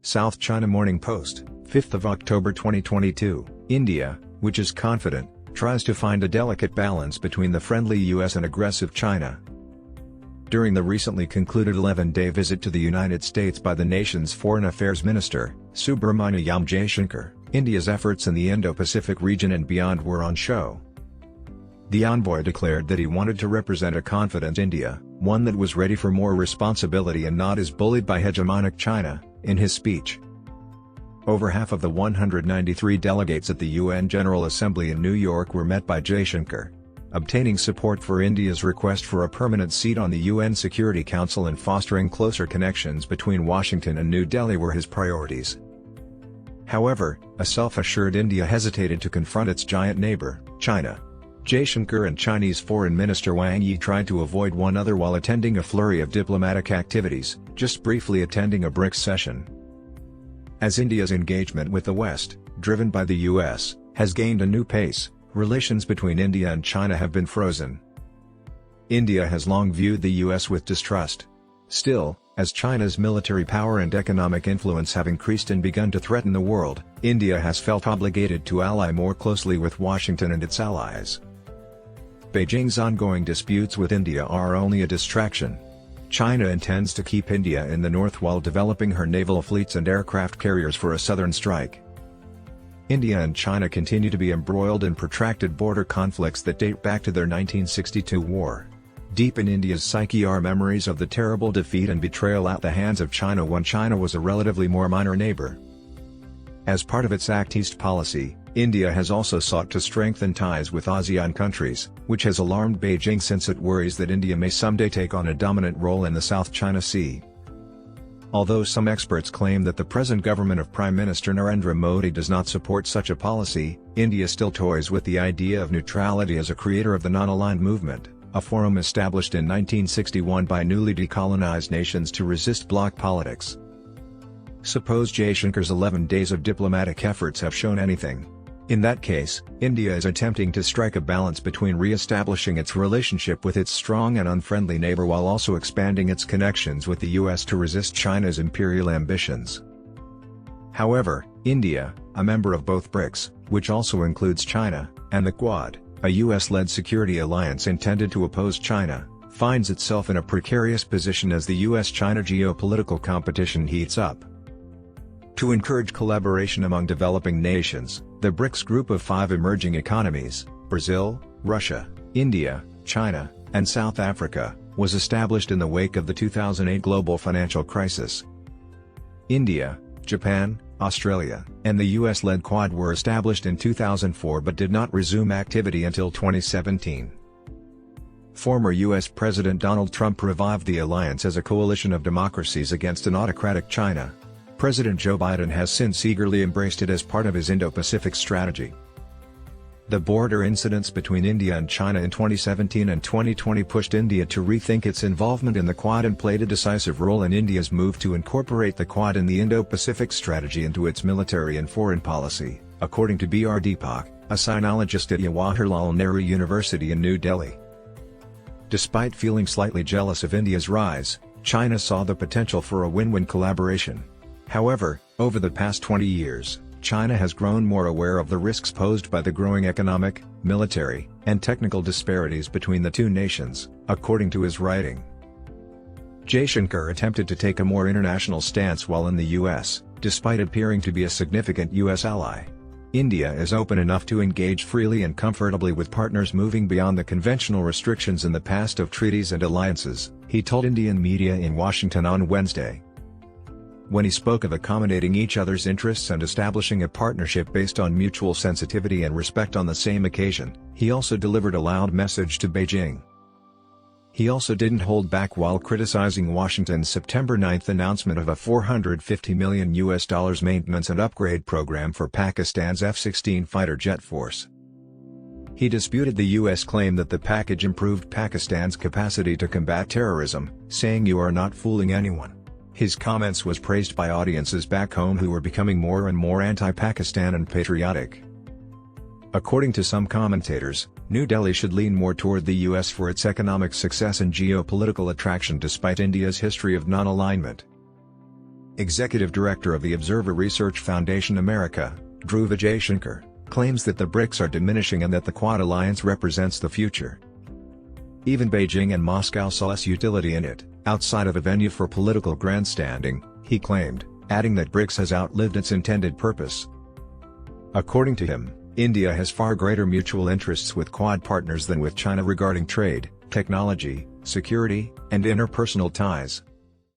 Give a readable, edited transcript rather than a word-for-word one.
South China Morning Post, 5th of October 2022, India, which is confident, tries to find a delicate balance between the friendly US and aggressive China. During the recently concluded 11-day visit to the United States by the nation's Foreign Affairs Minister, Subrahmanyam Jaishankar, India's efforts in the Indo-Pacific region and beyond were on show. The envoy declared that he wanted to represent a confident India, one that was ready for more responsibility and not as bullied by hegemonic China, in his speech. Over half of the 193 delegates at the UN General Assembly in New York were met by Jaishankar, obtaining support for India's request for a permanent seat on the UN Security Council and fostering closer connections between Washington and New Delhi were his priorities. However, a self-assured India hesitated to confront its giant neighbor, China. Jaishankar and Chinese Foreign Minister Wang tried to avoid one another while attending a flurry of diplomatic activities, just briefly attending a BRICS session. As India's engagement with the West, driven by the US, has gained a new pace, relations between India and China have been frozen. India has long viewed the US with distrust. Still, as China's military power and economic influence have increased and begun to threaten the world, India has felt obligated to ally more closely with Washington and its allies. Beijing's ongoing disputes with India are only a distraction. China intends to keep India in the north while developing her naval fleets and aircraft carriers for a southern strike. India and China continue to be embroiled in protracted border conflicts that date back to their 1962 war. Deep in India's psyche are memories of the terrible defeat and betrayal at the hands of China when China was a relatively more minor neighbor. As part of its Act East policy, India has also sought to strengthen ties with ASEAN countries, which has alarmed Beijing since it worries that India may someday take on a dominant role in the South China Sea. Although some experts claim that the present government of Prime Minister Narendra Modi does not support such a policy, India still toys with the idea of neutrality as a creator of the Non-Aligned Movement, a forum established in 1961 by newly decolonized nations to resist bloc politics. Suppose Jaishankar's 11 days of diplomatic efforts have shown anything. In that case, India is attempting to strike a balance between re-establishing its relationship with its strong and unfriendly neighbor while also expanding its connections with the US to resist China's imperial ambitions. However, India, a member of both BRICS, which also includes China, and the Quad, a US-led security alliance intended to oppose China, finds itself in a precarious position as the US-China geopolitical competition heats up. To encourage collaboration among developing nations, the BRICS group of 5 emerging economies, Brazil, Russia, India, China, and South Africa, was established in the wake of the 2008 global financial crisis. India, Japan, Australia, and the US-led Quad were established in 2004 but did not resume activity until 2017. Former US President Donald Trump revived the alliance as a coalition of democracies against an autocratic China. President Joe Biden has since eagerly embraced it as part of his Indo-Pacific strategy. The border incidents between India and China in 2017 and 2020 pushed India to rethink its involvement in the Quad and played a decisive role in India's move to incorporate the Quad and the Indo-Pacific strategy into its military and foreign policy, according to Br Deepak, a sinologist at Jawaharlal Nehru University in New Delhi. Despite feeling slightly jealous of India's rise, China saw the potential for a win-win collaboration. However, over the past 20 years, China has grown more aware of the risks posed by the growing economic, military, and technical disparities between the two nations, according to his writing. Jaishankar attempted to take a more international stance while in the US, despite appearing to be a significant US ally. India is open enough to engage freely and comfortably with partners moving beyond the conventional restrictions in the past of treaties and alliances, he told Indian media in Washington on Wednesday. When he spoke of accommodating each other's interests and establishing a partnership based on mutual sensitivity and respect on the same occasion, he also delivered a loud message to Beijing. He also didn't hold back while criticizing Washington's September 9 announcement of a $450 million maintenance and upgrade program for Pakistan's F-16 fighter jet force. He disputed the U.S. claim that the package improved Pakistan's capacity to combat terrorism, saying "You are not fooling anyone." His comments was praised by audiences back home who were becoming more and more anti-Pakistan and patriotic. According to some commentators, New Delhi should lean more toward the US for its economic success and geopolitical attraction despite India's history of non-alignment. Executive Director of the Observer Research Foundation America, Subrahmanyam Jaishankar, claims that the BRICS are diminishing and that the Quad alliance represents the future. Even Beijing and Moscow saw less utility in it, outside of a venue for political grandstanding, he claimed, adding that BRICS has outlived its intended purpose. According to him, India has far greater mutual interests with Quad partners than with China regarding trade, technology, security, and interpersonal ties.